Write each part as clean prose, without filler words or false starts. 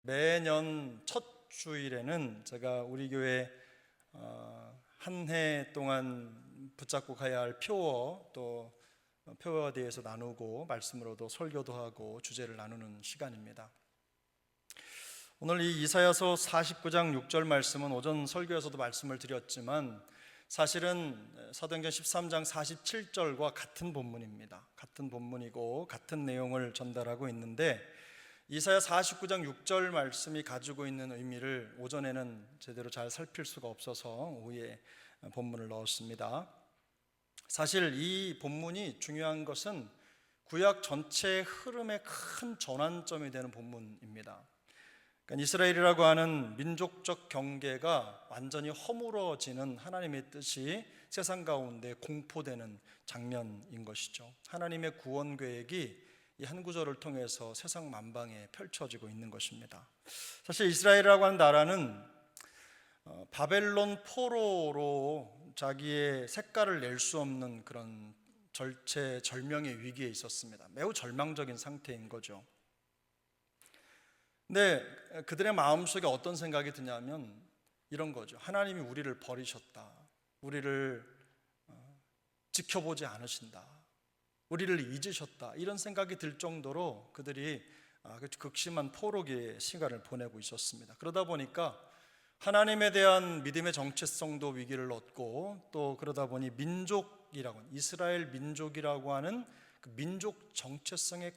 매년 첫 주일에는 제가 우리 교회 한 해 동안 붙잡고 가야 할 표어, 또 표어에 대해서 나누고 말씀으로도 설교도 하고 주제를 나누는 시간입니다. 오늘 이 이사야서 49장 6절 말씀은 오전 설교에서도 말씀을 드렸지만 사실은 사도행전 13장 47절과 같은 본문입니다. 같은 본문이고 같은 내용을 전달하고 있는데 이사야 49장 6절 말씀이 가지고 있는 의미를 오전에는 제대로 잘 살필 수가 없어서 오후에 본문을 넣었습니다. 사실 이 본문이 중요한 것은 구약 전체의 흐름의 큰 전환점이 되는 본문입니다. 그러니까 이스라엘이라고 하는 민족적 경계가 완전히 허물어지는 하나님의 뜻이 세상 가운데 공포되는 장면인 것이죠. 하나님의 구원 계획이 이 한 구절을 통해서 세상 만방에 펼쳐지고 있는 것입니다. 사실 이스라엘이라고 하는 나라는 바벨론 포로로 자기의 색깔을 낼 수 없는 그런 절체절명의 위기에 있었습니다. 매우 절망적인 상태인 거죠. 근데 그들의 마음속에 어떤 생각이 드냐면 이런 거죠. 하나님이 우리를 버리셨다. 우리를 지켜보지 않으신다. 우리를 잊으셨다. 이런 생각이 들 정도로 그들이 극심한 포로기의 시간을 보내고 있었습니다. 그러다 보니까 하나님에 대한 믿음의 정체성도 위기를 얻고, 또 그러다 보니 민족이라고, 이스라엘 민족이라고 하는 그 민족 정체성의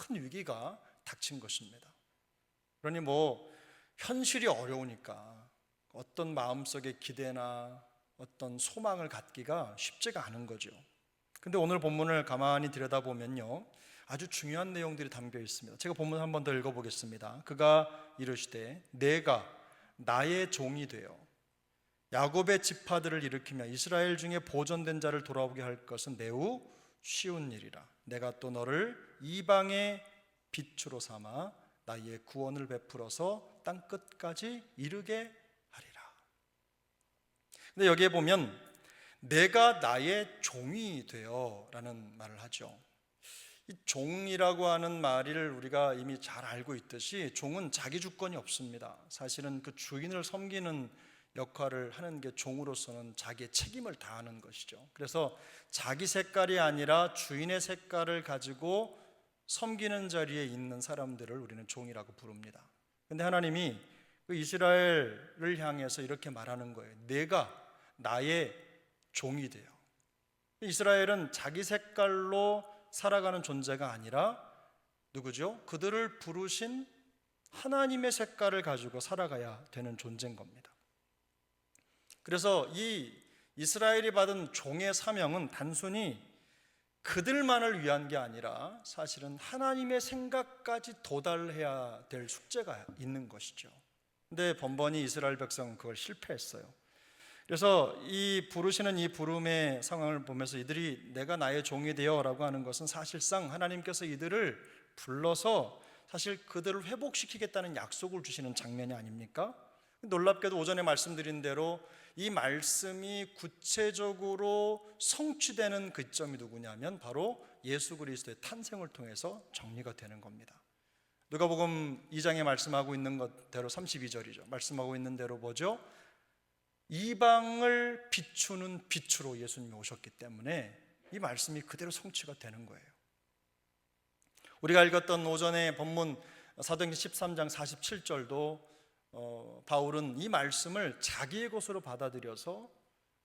큰 위기가 닥친 것입니다. 그러니 현실이 어려우니까 어떤 마음속의 기대나 어떤 소망을 갖기가 쉽지가 않은 거죠. 근데 오늘 본문을 가만히 들여다보면요, 아주 중요한 내용들이 담겨 있습니다. 제가 본문 한 번 더 읽어보겠습니다. 그가 이르시되 내가 나의 종이 되어 야곱의 지파들을 일으키며 이스라엘 중에 보존된 자를 돌아오게 할 것은 매우 쉬운 일이라. 내가 또 너를 이방의 빛으로 삼아 나의 구원을 베풀어서 땅 끝까지 이르게 하리라. 근데 여기에 보면 내가 나의 종이 되어 라는 말을 하죠. 이 종이라고 하는 말을 우리가 이미 잘 알고 있듯이 종은 자기 주권이 없습니다. 사실은 그 주인을 섬기는 역할을 하는 게 종으로서는 자기의 책임을 다하는 것이죠. 그래서 자기 색깔이 아니라 주인의 색깔을 가지고 섬기는 자리에 있는 사람들을 우리는 종이라고 부릅니다. 근데 하나님이 그 이스라엘을 향해서 이렇게 말하는 거예요. 내가 나의 종이 돼요. 이스라엘은 자기 색깔로 살아가는 존재가 아니라 누구죠? 그들을 부르신 하나님의 색깔을 가지고 살아가야 되는 존재인 겁니다. 그래서 이 이스라엘이 받은 종의 사명은 단순히 그들만을 위한 게 아니라 사실은 하나님의 생각까지 도달해야 될 숙제가 있는 것이죠. 근데 번번이 이스라엘 백성은 그걸 실패했어요. 그래서 이 부르시는 이 부름의 상황을 보면서 이들이 내가 나의 종이 되어 라고 하는 것은 사실상 하나님께서 이들을 불러서 사실 그들을 회복시키겠다는 약속을 주시는 장면이 아닙니까? 놀랍게도 오전에 말씀드린 대로 이 말씀이 구체적으로 성취되는 그 점이 누구냐면 바로 예수 그리스도의 탄생을 통해서 정리가 되는 겁니다. 누가복음 2장에 말씀하고 있는 것대로 32절이죠. 말씀하고 있는 대로 뭐죠? 이방을 비추는 빛으로 예수님이 오셨기 때문에 이 말씀이 그대로 성취가 되는 거예요. 우리가 읽었던 오전의 본문 사도행전 13장 47절도 바울은 이 말씀을 자기의 것으로 받아들여서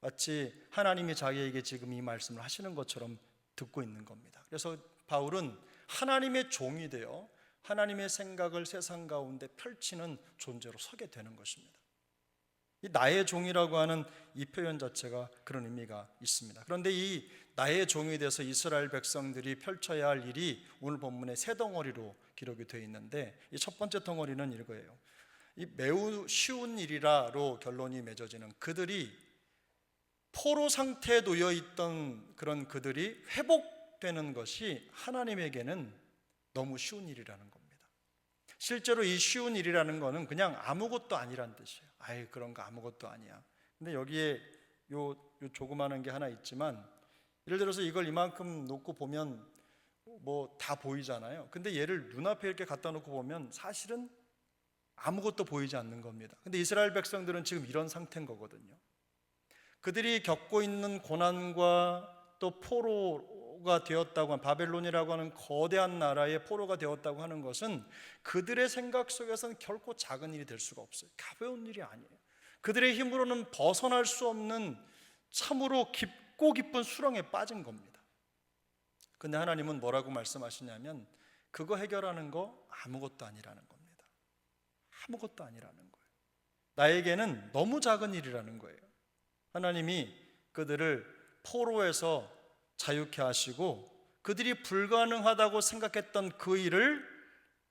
마치 하나님이 자기에게 지금 이 말씀을 하시는 것처럼 듣고 있는 겁니다. 그래서 바울은 하나님의 종이 되어 하나님의 생각을 세상 가운데 펼치는 존재로 서게 되는 것입니다. 이 나의 종이라고 하는 이 표현 자체가 그런 의미가 있습니다. 그런데 이 나의 종이 돼서 이스라엘 백성들이 펼쳐야 할 일이 오늘 본문에 세 덩어리로 기록이 되어 있는데 이 첫 번째 덩어리는 이거예요. 이 매우 쉬운 일이라로 결론이 맺어지는 그들이 포로 상태에 놓여 있던 그런 그들이 회복되는 것이 하나님에게는 너무 쉬운 일이라는 겁니다. 실제로 이 쉬운 일이라는 거는 그냥 아무것도 아니란 뜻이에요. 아이 그런 거 아무것도 아니야. 근데 여기에 요 조그마한 게 하나 있지만 예를 들어서 이걸 이만큼 놓고 보면 다 보이잖아요. 근데 얘를 눈앞에 이렇게 갖다 놓고 보면 사실은 아무것도 보이지 않는 겁니다. 근데 이스라엘 백성들은 지금 이런 상태인 거거든요. 그들이 겪고 있는 고난과 또 포로가 되었다고 하는, 바벨론이라고 하는 거대한 나라의 포로가 되었다고 하는 것은 그들의 생각 속에서는 결코 작은 일이 될 수가 없어요. 가벼운 일이 아니에요. 그들의 힘으로는 벗어날 수 없는 참으로 깊고 깊은 수렁에 빠진 겁니다. 근데 하나님은 뭐라고 말씀하시냐면 그거 해결하는 거 아무것도 아니라는 겁니다. 아무것도 아니라는 거예요. 나에게는 너무 작은 일이라는 거예요. 하나님이 그들을 포로에서 자유케 하시고 그들이 불가능하다고 생각했던 그 일을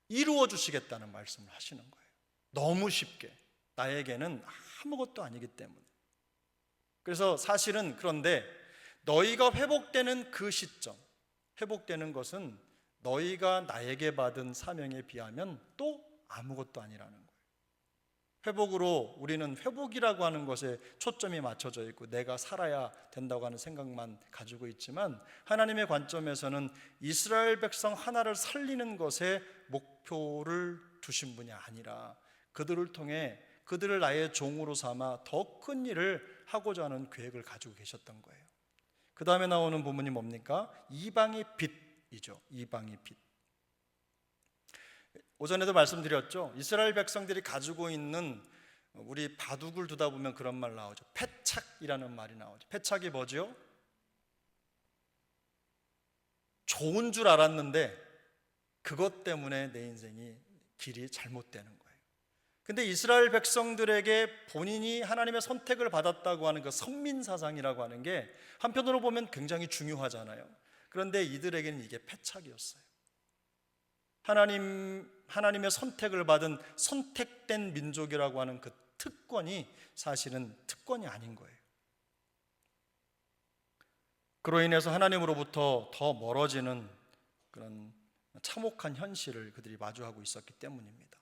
이루어 주시겠다는 말씀을 하시는 거예요. 너무 쉽게. 나에게는 아무것도 아니기 때문에. 그래서 사실은 그런데 너희가 회복되는 그 시점, 회복되는 것은 너희가 나에게 받은 사명에 비하면 또 아무것도 아니라는 거예요. 회복으로 우리는 회복이라고 하는 것에 초점이 맞춰져 있고 내가 살아야 된다고 하는 생각만 가지고 있지만 하나님의 관점에서는 이스라엘 백성 하나를 살리는 것에 목표를 두신 분이 아니라 그들을 통해 그들을 나의 종으로 삼아 더 큰 일을 하고자 하는 계획을 가지고 계셨던 거예요. 그 다음에 나오는 부분이 뭡니까? 이방의 빛이죠. 이방의 빛. 오전에도 말씀드렸죠. 이스라엘 백성들이 가지고 있는, 우리 바둑을 두다 보면 그런 말 나오죠. 패착이라는 말이 나오죠. 패착이 뭐죠? 좋은 줄 알았는데 그것 때문에 내 인생이 길이 잘못되는 거예요. 근데 이스라엘 백성들에게 본인이 하나님의 선택을 받았다고 하는 그 선민사상이라고 하는 게 한편으로 보면 굉장히 중요하잖아요. 그런데 이들에게는 이게 패착이었어요. 하나님의 선택을 받은 선택된 민족이라고 하는 그 특권이 사실은 특권이 아닌 거예요. 그로 인해서 하나님으로부터 더 멀어지는 그런 참혹한 현실을 그들이 마주하고 있었기 때문입니다.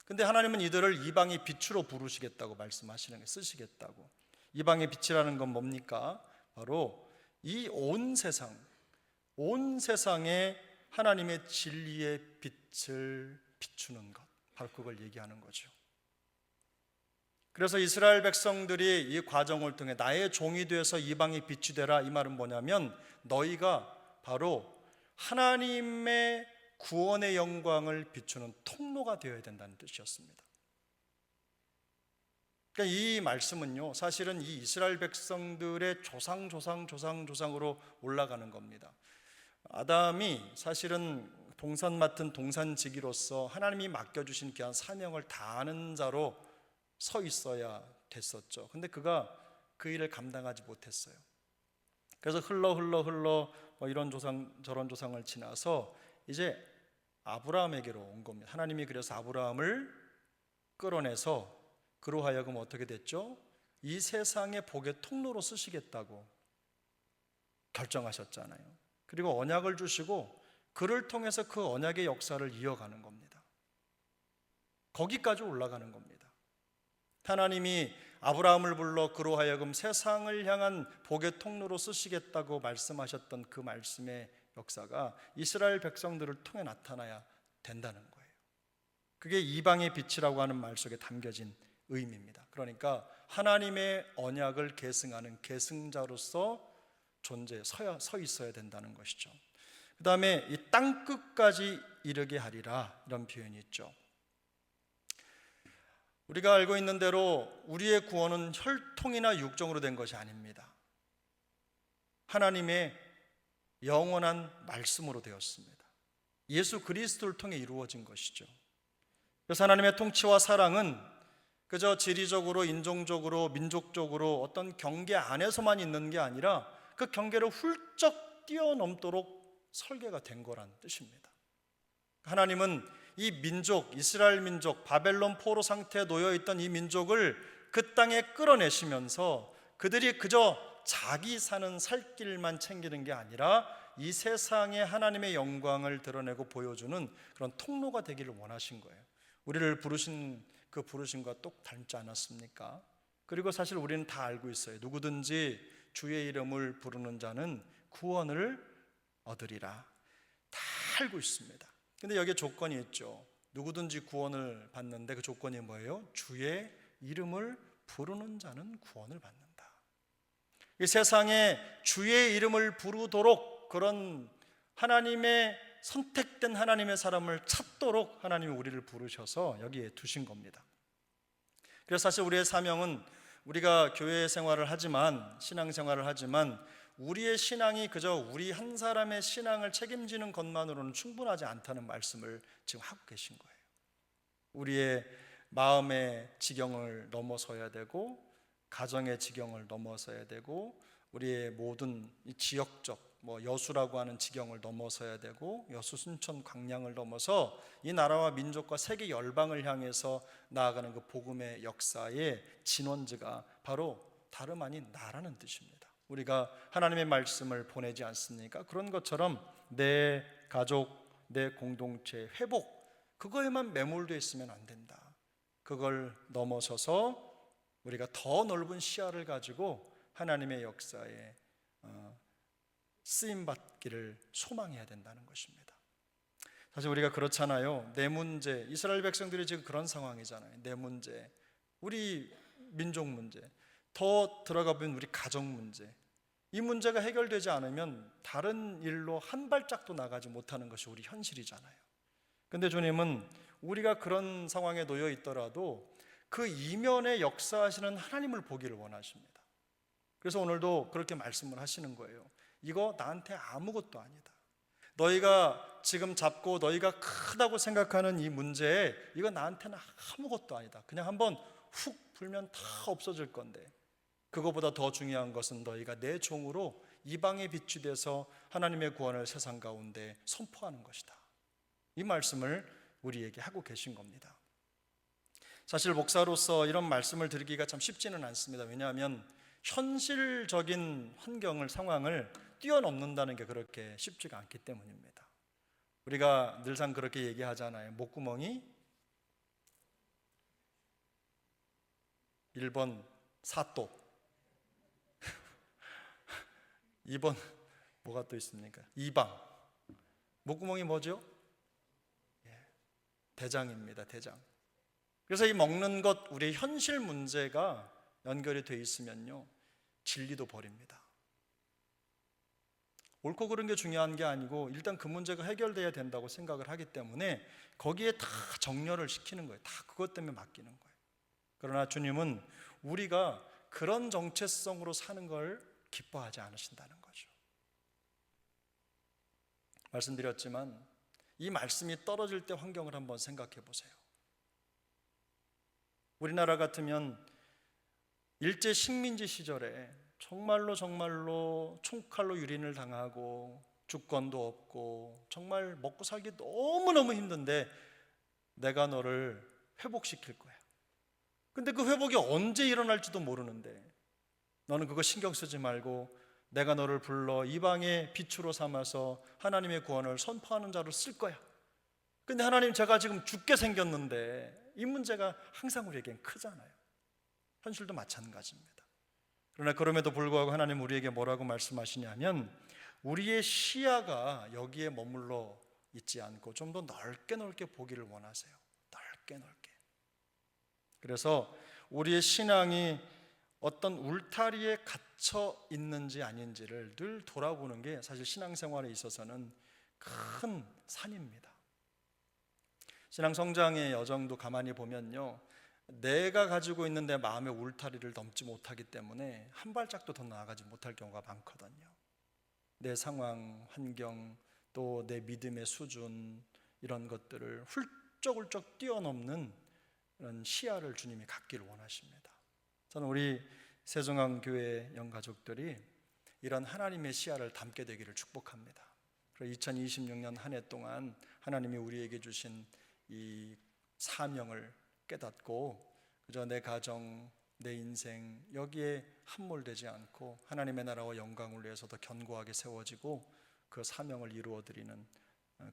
근데 하나님은 이들을 이방의 빛으로 부르시겠다고 말씀하시는 거예요. 쓰시겠다고. 이방의 빛이라는 건 뭡니까? 바로 이 온 세상에 하나님의 진리의 빛을 비추는 것, 바로 그걸 얘기하는 거죠. 그래서 이스라엘 백성들이 이 과정을 통해 나의 종이 되어서 이방의 빛이 되라, 이 말은 뭐냐면 너희가 바로 하나님의 구원의 영광을 비추는 통로가 되어야 된다는 뜻이었습니다. 그러니까 이 말씀은요, 사실은 이 이스라엘 백성들의 조상으로 올라가는 겁니다. 아담이 사실은 동산 맡은 동산지기로서 하나님이 맡겨주신 귀한 사명을 다하는 자로 서 있어야 됐었죠. 근데 그가 그 일을 감당하지 못했어요. 그래서 흘러 뭐 이런 조상 저런 조상을 지나서 이제 아브라함에게로 온 겁니다. 하나님이 그래서 아브라함을 끌어내서 그로 하여금 어떻게 됐죠? 이 세상의 복의 통로로 쓰시겠다고 결정하셨잖아요. 그리고 언약을 주시고 그를 통해서 그 언약의 역사를 이어가는 겁니다. 거기까지 올라가는 겁니다. 하나님이 아브라함을 불러 그로 하여금 세상을 향한 복의 통로로 쓰시겠다고 말씀하셨던 그 말씀의 역사가 이스라엘 백성들을 통해 나타나야 된다는 거예요. 그게 이방의 빛이라고 하는 말 속에 담겨진 의미입니다. 그러니까 하나님의 언약을 계승하는 계승자로서 서 있어야 된다는 것이죠. 그 다음에 이 땅 끝까지 이르게 하리라, 이런 표현이 있죠. 우리가 알고 있는 대로 우리의 구원은 혈통이나 육정으로 된 것이 아닙니다. 하나님의 영원한 말씀으로 되었습니다. 예수 그리스도를 통해 이루어진 것이죠. 그래서 하나님의 통치와 사랑은 그저 지리적으로, 인종적으로, 민족적으로 어떤 경계 안에서만 있는 게 아니라 그 경계를 훌쩍 뛰어넘도록 설계가 된 거란 뜻입니다. 하나님은 이 민족, 이스라엘 민족, 바벨론 포로 상태에 놓여있던 이 민족을 그 땅에 끌어내시면서 그들이 그저 자기 사는 살 길만 챙기는 게 아니라 이 세상에 하나님의 영광을 드러내고 보여주는 그런 통로가 되기를 원하신 거예요. 우리를 부르신 그 부르심과 똑 닮지 않았습니까? 그리고 사실 우리는 다 알고 있어요. 누구든지 주의 이름을 부르는 자는 구원을 얻으리라. 다 알고 있습니다. 근데 여기에 조건이 있죠. 누구든지 구원을 받는데 그 조건이 뭐예요? 주의 이름을 부르는 자는 구원을 받는다. 이 세상에 주의 이름을 부르도록 그런 하나님의 선택된 하나님의 사람을 찾도록 하나님이 우리를 부르셔서 여기에 두신 겁니다. 그래서 사실 우리의 사명은 우리가 교회 생활을 하지만, 신앙생활을 하지만 우리의 신앙이 그저 우리 한 사람의 신앙을 책임지는 것만으로는 충분하지 않다는 말씀을 지금 하고 계신 거예요. 우리의 마음의 지경을 넘어서야 되고, 가정의 지경을 넘어서야 되고, 우리의 모든 지역적 여수라고 하는 지경을 넘어서야 되고, 여수, 순천, 광양을 넘어서 이 나라와 민족과 세계 열방을 향해서 나아가는 그 복음의 역사의 진원지가 바로 다름 아닌 나라는 뜻입니다. 우리가 하나님의 말씀을 보내지 않습니까? 그런 것처럼 내 가족, 내 공동체 회복, 그거에만 매몰되어 있으면 안 된다. 그걸 넘어서서 우리가 더 넓은 시야를 가지고 하나님의 역사에 쓰임받기를 소망해야 된다는 것입니다. 사실 우리가 그렇잖아요. 내 문제, 이스라엘 백성들이 지금 그런 상황이잖아요. 내 문제, 우리 민족 문제, 더 들어가 보면 우리 가정 문제, 이 문제가 해결되지 않으면 다른 일로 한 발짝도 나가지 못하는 것이 우리 현실이잖아요. 근데 주님은 우리가 그런 상황에 놓여 있더라도 그 이면에 역사하시는 하나님을 보기를 원하십니다. 그래서 오늘도 그렇게 말씀을 하시는 거예요. 이거 나한테 아무것도 아니다. 너희가 지금 잡고 너희가 크다고 생각하는 이 문제, 이거 나한테는 아무것도 아니다. 그냥 한번 훅 불면 다 없어질 건데, 그거보다 더 중요한 것은 너희가 내 종으로 이방의 빛이 돼서 하나님의 구원을 세상 가운데 선포하는 것이다. 이 말씀을 우리에게 하고 계신 겁니다. 사실 목사로서 이런 말씀을 드리기가 참 쉽지는 않습니다. 왜냐하면 현실적인 환경을, 상황을 뛰어넘는다는 게 그렇게 쉽지가 않기 때문입니다. 우리가 늘상 그렇게 얘기하잖아요. 목구멍이 1번 사또, 2번 뭐가 또 있습니까? 이방. 목구멍이 뭐죠? 대장입니다. 대장. 그래서 이 먹는 것, 우리의 현실 문제가 연결이 돼 있으면요, 진리도 버립니다. 옳고 그른 게 중요한 게 아니고 일단 그 문제가 해결돼야 된다고 생각을 하기 때문에 거기에 다 정렬을 시키는 거예요. 다 그것 때문에 맡기는 거예요. 그러나 주님은 우리가 그런 정체성으로 사는 걸 기뻐하지 않으신다는 거죠. 말씀드렸지만 이 말씀이 떨어질 때 환경을 한번 생각해 보세요. 우리나라 같으면 일제 식민지 시절에 정말로 총칼로 유린을 당하고 주권도 없고 정말 먹고 살기 너무너무 힘든데 내가 너를 회복시킬 거야. 근데 그 회복이 언제 일어날지도 모르는데 너는 그거 신경 쓰지 말고 내가 너를 불러 이방의 빛으로 삼아서 하나님의 구원을 선포하는 자로 쓸 거야. 근데 하나님, 제가 지금 죽게 생겼는데, 이 문제가 항상 우리에겐 크잖아요. 현실도 마찬가지입니다. 그러나 그럼에도 불구하고 하나님 우리에게 뭐라고 말씀하시냐면 우리의 시야가 여기에 머물러 있지 않고 좀 더 넓게 보기를 원하세요. 넓게. 그래서 우리의 신앙이 어떤 울타리에 갇혀 있는지 아닌지를 늘 돌아보는 게 사실 신앙생활에 있어서는 큰 산입니다. 신앙 성장의 여정도 가만히 보면요, 내가 가지고 있는 내 마음의 울타리를 넘지 못하기 때문에 한 발짝도 더 나아가지 못할 경우가 많거든요. 내 상황, 환경, 또 내 믿음의 수준, 이런 것들을 훌쩍 뛰어넘는 그런 시야를 주님이 갖기를 원하십니다. 저는 우리 세종항교회 영가족들이 이런 하나님의 시야를 담게 되기를 축복합니다. 그리고 2026년 한 해 동안 하나님이 우리에게 주신 이 사명을 깨닫고 그저 내 가정, 내 인생 여기에 함몰되지 않고 하나님의 나라와 영광을 위해서 더 견고하게 세워지고 그 사명을 이루어드리는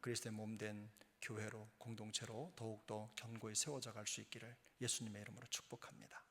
그리스도의 몸된 교회로, 공동체로 더욱더 견고히 세워져 갈 수 있기를 예수님의 이름으로 축복합니다.